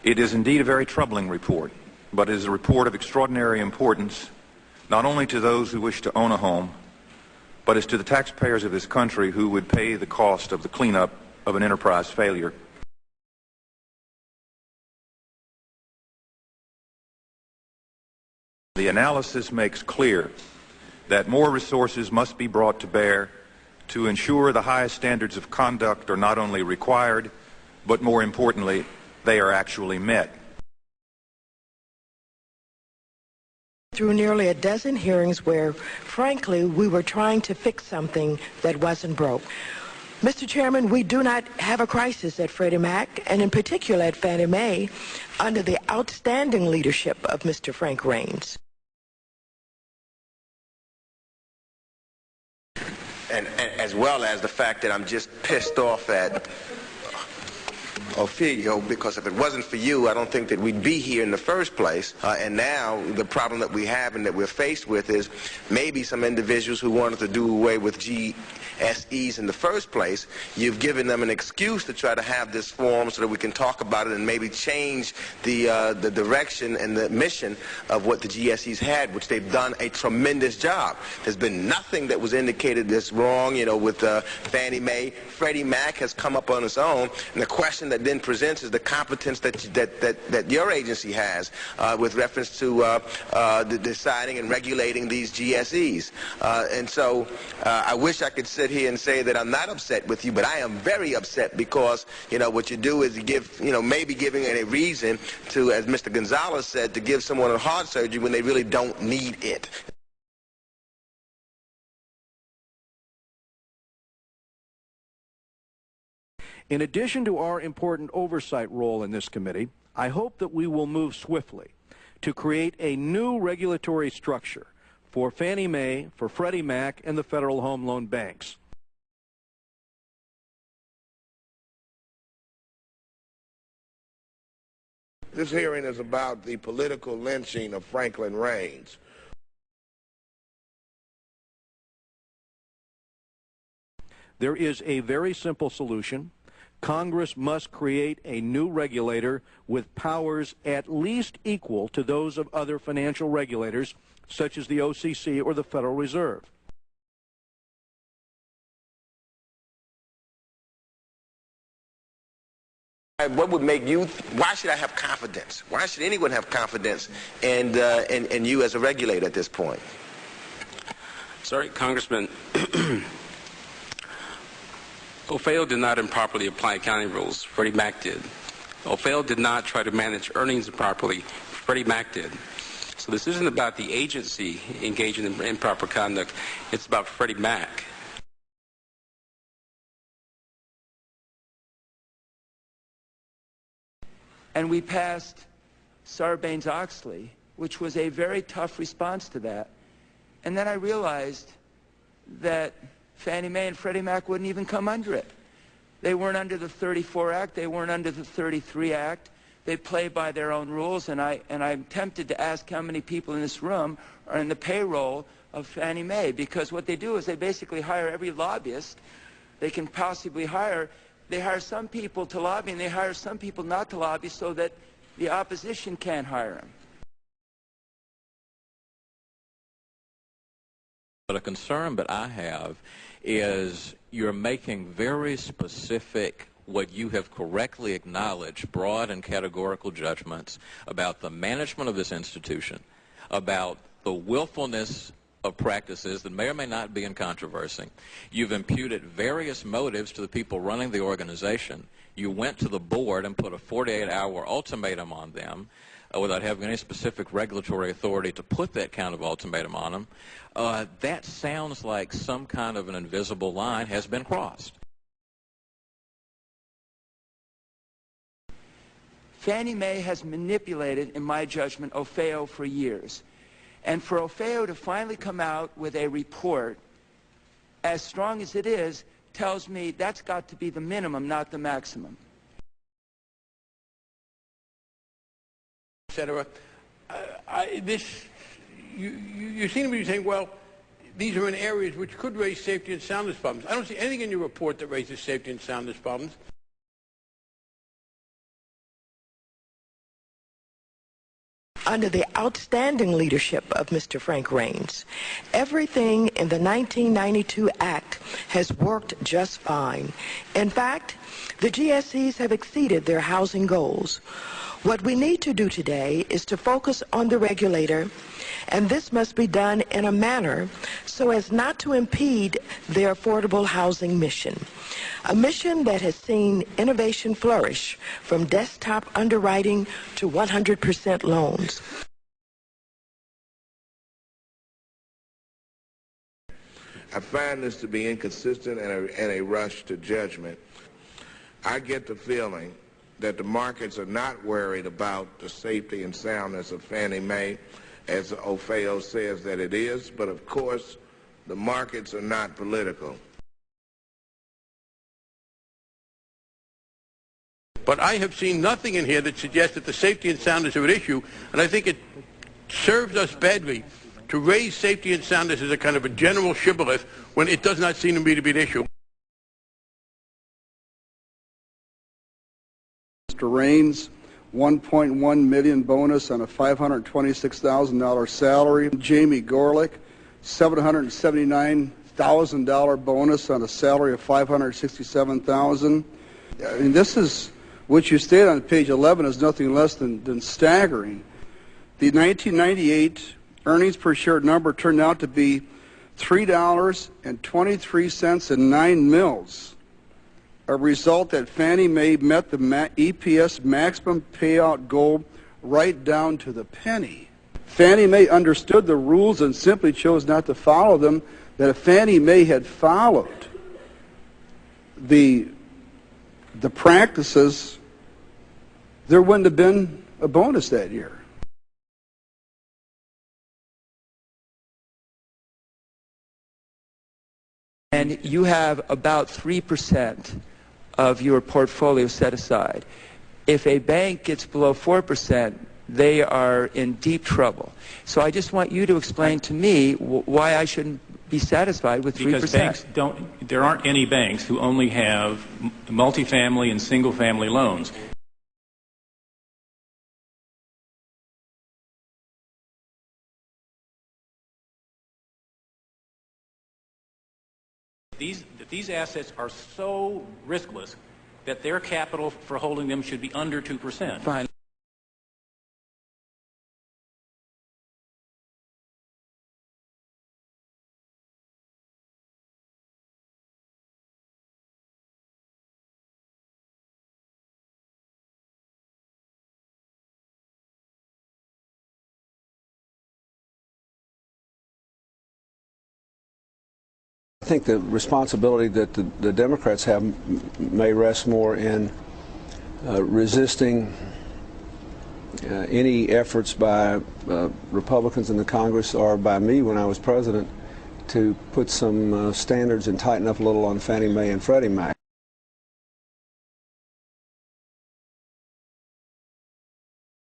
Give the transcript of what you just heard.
It is indeed a very troubling report, but it is a report of extraordinary importance not only to those who wish to own a home, but as to the taxpayers of this country who would pay the cost of the cleanup of an enterprise failure. The analysis makes clear that more resources must be brought to bear to ensure the highest standards of conduct are not only required, but more importantly, they are actually met. Through nearly a dozen hearings where, frankly, we were trying to fix something that wasn't broke. Mr. Chairman, we do not have a crisis at Freddie Mac, and in particular at Fannie Mae, under the outstanding leadership of Mr. Frank Raines. And as well as the fact that I'm just pissed off at Ophelia, because if it wasn't for you, I don't think that we'd be here in the first place. And now the problem that we have and that we're faced with is maybe some individuals who wanted to do away with GSEs in the first place, you've given them an excuse to try to have this forum so that we can talk about it and maybe change the direction and the mission of what the GSEs had, which they've done a tremendous job. There's been nothing that was indicated that's wrong, you know, with Fannie Mae. Freddie Mac has come up on its own, and the question that then presents is the competence that your agency has with reference to the deciding and regulating these GSEs. And so I wish I could sit here and say that I'm not upset with you, but I am very upset because, you know, what you do is you give, you know, maybe giving a reason to, as Mr. Gonzalez said, to give someone a heart surgery when they really don't need it. In addition to our important oversight role in this committee, I hope that we will move swiftly to create a new regulatory structure for Fannie Mae, for Freddie Mac, and the Federal Home Loan Banks. This hearing is about the political lynching of Franklin Raines. There is a very simple solution. Congress must create a new regulator with powers at least equal to those of other financial regulators, such as the OCC or the Federal Reserve. What would make you, why should I have confidence? Why should anyone have confidence in you as a regulator at this point? Sorry, Congressman. OFAO did not improperly apply accounting rules. Freddie Mac did. OFAO did not try to manage earnings improperly. Freddie Mac did. So this isn't about the agency engaging in improper conduct. It's about Freddie Mac. And we passed Sarbanes-Oxley, which was a very tough response to that. And then I realized that Fannie Mae and Freddie Mac wouldn't even come under it. They weren't under the 34 Act. They weren't under the 33 Act. They play by their own rules, and I'm tempted to ask how many people in this room are in the payroll of Fannie Mae, because what they do is they basically hire every lobbyist they can possibly hire. They hire some people to lobby, and they hire some people not to lobby so that the opposition can't hire them. But a concern that I have is you're making very specific, what you have correctly acknowledged, broad and categorical judgments about the management of this institution, about the willfulness of practices that may or may not be in controversy. You've imputed various motives to the people running the organization. You went to the board and put a 48-hour ultimatum on them without having any specific regulatory authority to put that kind of ultimatum on them. That sounds like some kind of an invisible line has been crossed. Fannie Mae has manipulated, in my judgment, OFAO for years. And for OFAO to finally come out with a report as strong as it is tells me that's got to be the minimum, not the maximum. Etc. You seem to be saying, well, these are in areas which could raise safety and soundness problems. I don't see anything in your report that raises safety and soundness problems. under the outstanding leadership of Mr. Frank Raines. Everything in the 1992 Act has worked just fine. In fact, the GSEs have exceeded their housing goals. What we need to do today is to focus on the regulator, and this must be done in a manner so as not to impede their affordable housing mission, a mission that has seen innovation flourish from desktop underwriting to 100% loans. I find this to be inconsistent and a rush to judgment. I get the feeling that the markets are not worried about the safety and soundness of Fannie Mae, as Opheo says that it is, but of course the markets are not political. But I have seen nothing in here that suggests that the safety and soundness are at issue, and I think it serves us badly to raise safety and soundness as a kind of a general shibboleth when it does not seem to me to be an issue. Mr. Raines, $1.1 million bonus on a $526,000 salary. Jamie Gorlick, $779,000 bonus on a salary of $567,000. And this is what you stated on page 11 is nothing less than staggering. The 1998 earnings per share number turned out to be $3.23 and 9 mils. A result that Fannie Mae met the EPS maximum payout goal right down to the penny. Fannie Mae understood the rules and simply chose not to follow them. That if Fannie Mae had followed the practices, there wouldn't have been a bonus that year. And you have about 3% of your portfolio set aside. If a bank gets below 4%, they are in deep trouble. So I just want you to explain to me why I shouldn't be satisfied with 3%. Because banks don't, there aren't any banks who only have multifamily and single-family loans. These assets are so riskless that their capital for holding them should be under 2%. Fine. I think the responsibility that the Democrats have may rest more in resisting any efforts by Republicans in the Congress or by me when I was president to put some standards and tighten up a little on Fannie Mae and Freddie Mac.